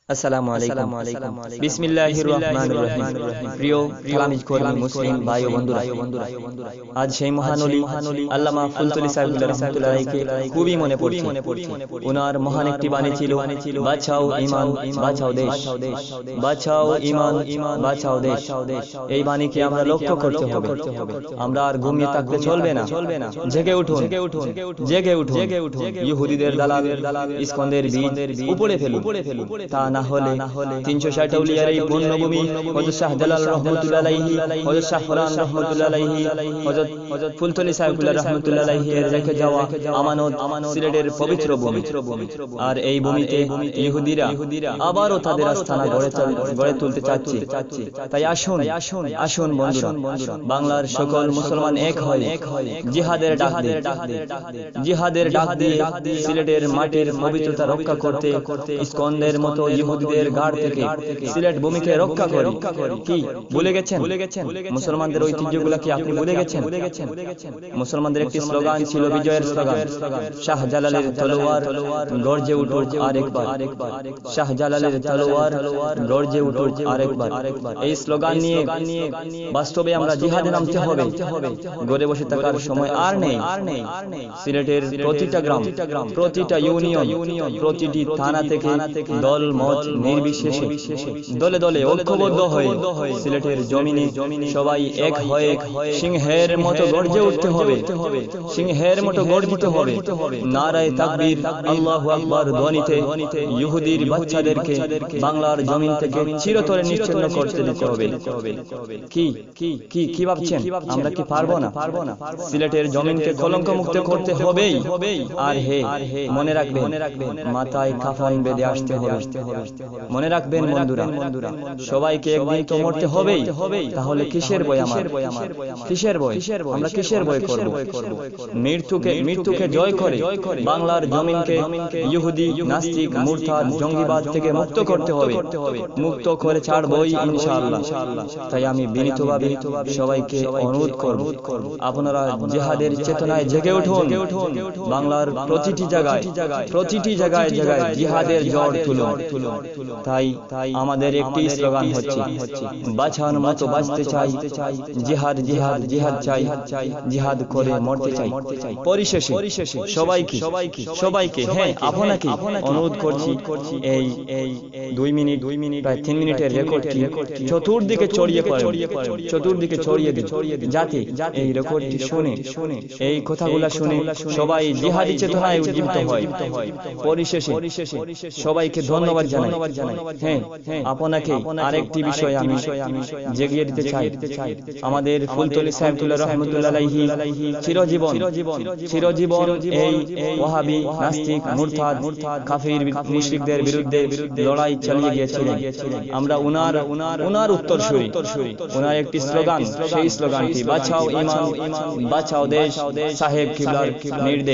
আসসালামু আলাইকুম। বিসমিল্লাহির রহমানির রহিম। প্রিয় কালামিজ কর্মী মুসলিম ভাই ও বন্ধুরা, আজ সেই মহানলী আল্লামা ফুলতলি সাহেব রাহমাতুল্লাহিকে খুবই মনে পড়ছে। ওনার মহান একটি বাণী ছিল, বাঁচাও ঈমান, বাঁচাও দেশ, বাঁচাও ঈমান, বাঁচাও দেশ। এই বাণীকে আমরা লক্ষ্য করতে হবে। আমরা আর ঘুমিয়ে থাকলে চলবে না। জেগে উঠুন, জেগে উঠুন। ইহুদিদের দালাল ইস্কন্দের বীজ উপড়ে ফেলুন। তা না হলে 360 আউলিয়ার এই পুণ্যভূমি হযরত শাহজালাল রাহমাতুল্লাহ আলাইহি, হযরত শাহ ফরান রাহমাতুল্লাহ আলাইহি, হযরত ফুলতলি সাহেবুল্লাহ রাহমাতুল্লাহ আলাইহি এর রেখে যাওয়া আমানত সিলেটের পবিত্র ভূমি। আর এই ভূমিতে ইহুদিরা আবারও তাদের আস্তানা গড়ে তুলতে চাচ্ছে। তাই আসুন আসুন বন্ধুরা, বাংলার সকল মুসলমান এক হয়ে জিহাদের ডাক দেয়। জিহাদের ডাক দিয়ে সিলেটের মাটির পবিত্রতা রক্ষা করতে ইস্কন্দের মতো ইহুদিদের গাড় থেকে সিলেট ভূমিকে রক্ষা করি। কি ভুলে গেছেন? মুসলমানদের ঐতিহ্যগুলো কি আপনি ভুলে গেছেন? মুসলমানদের একটি স্লোগান ছিল, বিজয়ের স্লোগান, শাহজালালের তলোয়ার গর্জে উঠুক আরেকবার, শাহজালালের তলোয়ার গর্জে উঠুক আরেকবার। এই স্লোগান নিয়ে বাস্তবে আমরা জিহাদে নামতে হবে। ঘরে বসে থাকার সময় আর নেই। সিলেটের প্রতিটা গ্রাম, প্রতিটা ইউনিয়ন, প্রতিটি থানা থেকে দল মত নির্বিশেষে দলে দলে ঐক্যবদ্ধ হয়ে সিলেটের জমিনে সবাই এক হয়ে সিংহের মতো গর্জে উঠতে হবে, সিংহের মতো গর্জিত হবে। নারায়ে তাকবীর, আল্লাহু আকবার ধ্বনিতে ইহুদির বাচ্চাদেরকে বাংলার জমিন থেকে চিরতরে নিশ্চিহ্ন করতে দিতে হবে। কি কি কি ভাবছেন? আমরা কি পারবো না? সিলেটের জমিনকে কলঙ্ক মুক্ত করতে হবেই। আর হে, মনে রাখবেন, মাথায় কাফন বেঁধে আসতে হবে। মনে রাখবেন বন্ধুরা, সবাইকে একদিন তো মরতে হবেই। তাহলে কিসের ভয় আমার? কিসের ভয়? আমরা কিসের ভয় করব? মৃত্যুকে জয় করে বাংলার জমিনকে ইহুদি, নাস্তিক, মুরতাদ, জঙ্গিবাদ থেকে মুক্ত করতে হবে। মুক্ত করে ছাড়বই ইনশাআল্লাহ। তাই আমি বিনীতভাবে সবাইকে অনুরোধ করব, আপনারা জিহাদের চেতনায় জেগে উঠুন। বাংলার প্রতিটি জায়গায় জিহাদের ঝড় তুলুন। তাই আমাদের একটি স্লোগান হচ্ছে, বাঁচার মতো বাঁচতে চাই, জিহাদ জিহাদ জিহাদ চাই, জিহাদ করে মরতে চাই। পরিশেষে সবাইকে হ্যাঁ আপনাকে অনুরোধ করছি, এই 2 মিনিট প্রায় 3 মিনিটের রেকর্ডটি চতুর্দিকে ছড়িয়ে দিন, যাতে এই রেকর্ডটি শুনে, এই কথাগুলো শুনে সবাই জিহাদি চেতনায় উজ্জীবিত হয়। পরিশেষে সবাইকে ধন্যবাদ জানাই। হ্যাঁ, আপনাকে আরেকটি বিষয় আমি জেগিয়ে দিতে চাই। আমাদের ফুলতলি সাহেবুল্লাহ রাহমাতুল্লাহ আলাইহি চিরজীবন এই ওয়াহাবি, নাস্তিক, মুরতাদ, কাফির, মুশরিকদের বিরুদ্ধে লড়াই চালিয়ে গিয়েছিলেন। আমরা উনার উত্তরসূরি। উনার একটি স্লোগান, সেই স্লোগানটি বাঁচাও ঈমান, বাঁচাও দেশ, সাহেব কিবলার নির্দেশ।